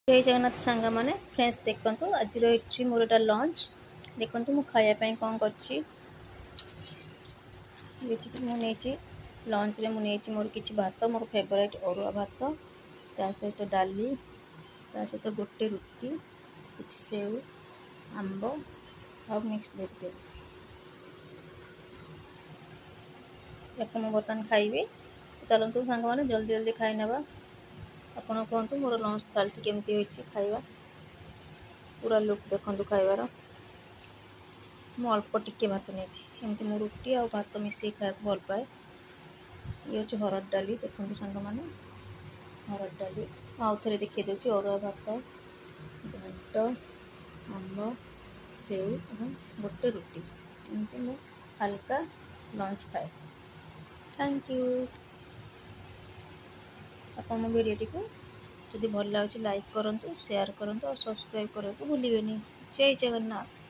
जय जगन्नाथ सांग मैंने फ्रेंड्स देखो आज रही मोर एटा लंच देखो मु खायापाई कौन कर लंच रे मुझे मोर किसी भात मोर फेवरेट अरुआ भात ता सहित डाली ता सहित गोटे रुटी किसी सेव आंब और मिक्स वेजिटेबल मुझे बर्तमान खाइबी। चलतु सांग मैंने जल्दी जल्दी खाई नेबा। ଆପଣ କୁହନ୍ତୁ ମୋର ଲଞ୍ଚ ଥାଳିଟି କେମିତି ହୋଇଛି ଖାଇବା। पूरा लुक देखो खाइबार मु अल्प टिके भात नहीं एमती मु रुटी आ भात मिसई खाया भल पाए। ये हूँ हरड़ डाली देखो सांग मैंने हरड़ डाली आउ थे देखी दूसरी अरुआ भात घाट आंब सेव और गोटे रुटी एमती मु हल्का लंच खाए। Thank you. आप मो भिडियोटी को जदि भल लगे लाइक करूँ शेयर करूँ और सब्सक्राइब करने को भूलें। जय जगन्नाथ।